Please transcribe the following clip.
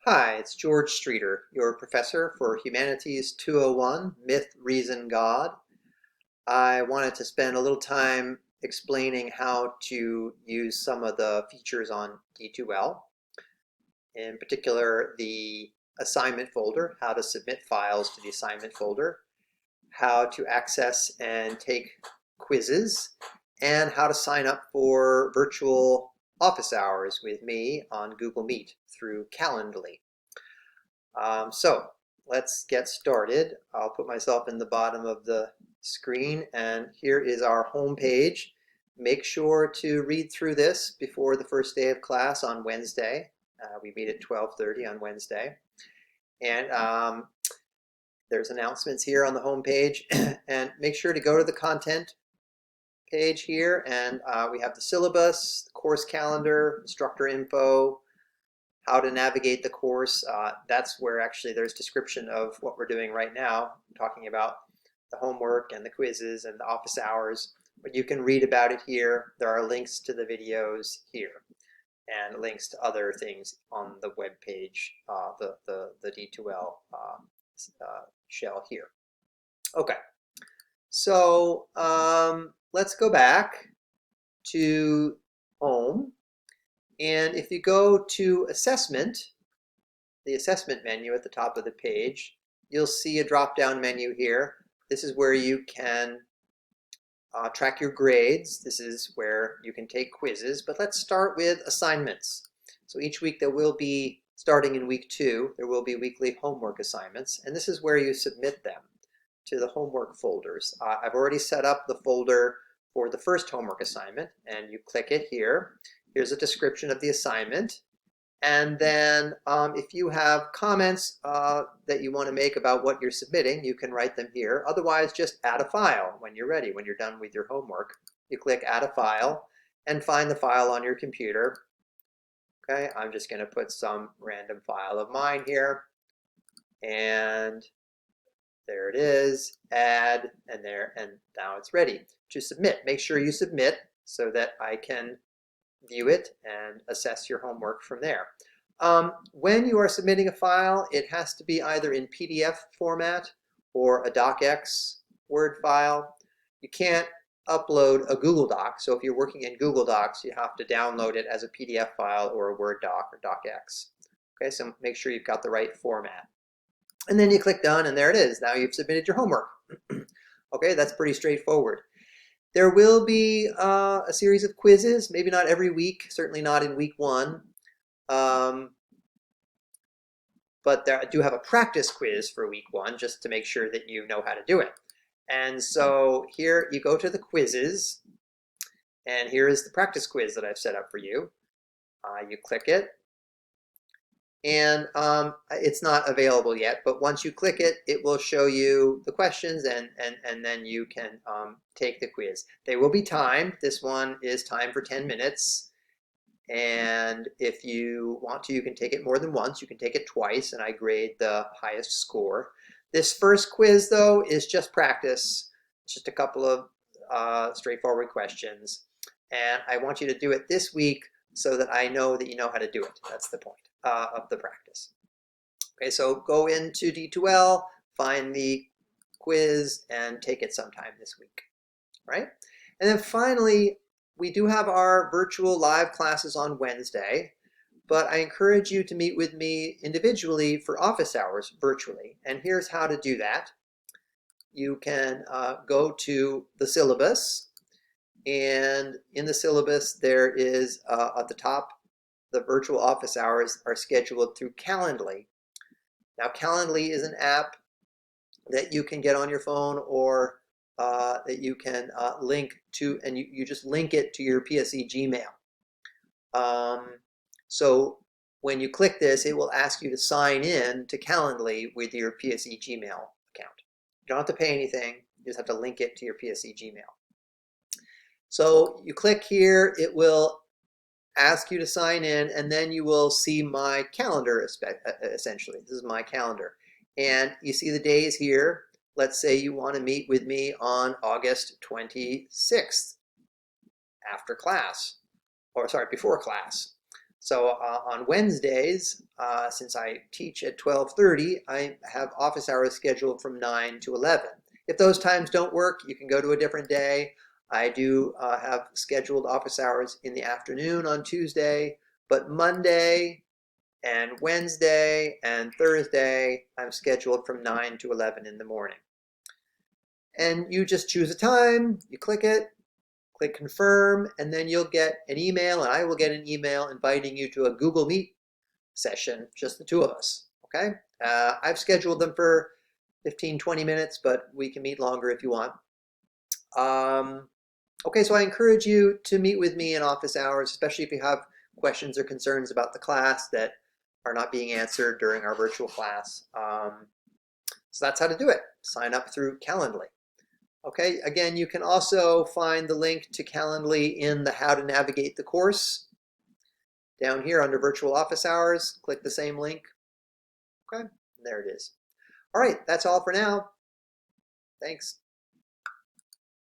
Hi, it's George Streeter, your professor for Humanities 201, Myth, Reason, God. I wanted to spend a little time explaining how to use some of the features on D2L, in particular the assignment folder, how to submit files to the assignment folder, how to access and take quizzes, and how to sign up for virtual office hours with me on Google Meet through Calendly. So let's get started. I'll put myself in the bottom of the screen, and here is our home page. Make sure to read through this before the first day of class on Wednesday. We meet at 12:30 on Wednesday. And there's announcements here on the home page. And make sure to go to the content page here, and we have the syllabus, the course calendar, instructor info, how to navigate the course. That's where actually there's description of what we're doing right now, talking about the homework and the quizzes and the office hours. But you can read about it here. There are links to the videos here and links to other things on the web page, the D2L shell here. Okay, so let's go back to home. And if you go to assessment, the assessment menu at the top of the page, you'll see a drop-down menu here. This is where you can track your grades. This is where you can take quizzes. But let's start with assignments. So each week there will be, starting in week 2, there will be weekly homework assignments. And this is where you submit them to the homework folders. I've already set up the folder for the first homework assignment, and you click it here. Here's a description of the assignment. And then if you have comments that you want to make about what you're submitting, you can write them here. Otherwise, just add a file when you're ready, when you're done with your homework. You click Add a File and find the file on your computer. Okay, I'm just going to put some random file of mine here. And there it is, add, and there, and now it's ready to submit. Make sure you submit so that I can view it and assess your homework from there. When you are submitting a file, it has to be either in PDF format or a docx Word file. You can't upload a Google Doc, so if you're working in Google Docs, you have to download it as a PDF file or a Word doc or docx. Okay, so make sure you've got the right format. And then you click Done, and there it is. Now you've submitted your homework. Okay, that's pretty straightforward. There will be a series of quizzes, maybe not every week, certainly not in week 1. But I do have a practice quiz for week 1 just to make sure that you know how to do it. And so here you go to the quizzes, and here is the practice quiz that I've set up for you. You click it, and it's not available yet, but once you click it, it will show you the questions, and then you can take the quiz. They will be timed. This one is timed for 10 minutes, and if you want to, you can take it more than once. You can take it twice, and I grade the highest score. This first quiz, though, is just practice. It's just a couple of straightforward questions, and I want you to do it this week so that I know that you know how to do it. That's the point of the practice. Okay, so go into D2L, find the quiz, and take it sometime this week, right? And then finally, we do have our virtual live classes on Wednesday, but I encourage you to meet with me individually for office hours virtually. And here's how to do that. You can go to the syllabus, and in the syllabus there is at the top, the virtual office hours are scheduled through Calendly. Now, Calendly is an app that you can get on your phone, or that you can link to, and you just link it to your PSE Gmail. So when you click this, it will ask you to sign in to Calendly with your PSE Gmail account. You don't have to pay anything. You just have to link it to your PSE Gmail. So you click here, it will ask you to sign in, and then you will see my calendar essentially. This is my calendar. And you see the days here. Let's say you want to meet with me on August 26th after class, or sorry, before class. So on Wednesdays, since I teach at 12:30, I have office hours scheduled from 9 to 11. If those times don't work, you can go to a different day. I do have scheduled office hours in the afternoon on Tuesday, but Monday and Wednesday and Thursday, I'm scheduled from 9 to 11 in the morning. And you just choose a time, you click it, click confirm, and then you'll get an email, and I will get an email inviting you to a Google Meet session, just the two of us, okay? I've scheduled them for 15, 20 minutes, but we can meet longer if you want. Okay, so I encourage you to meet with me in office hours, especially if you have questions or concerns about the class that are not being answered during our virtual class. So that's how to do it. Sign up through Calendly. Okay, again, you can also find the link to Calendly in the How to Navigate the Course. Down here under Virtual Office Hours, click the same link. Okay, there it is. All right, that's all for now. Thanks.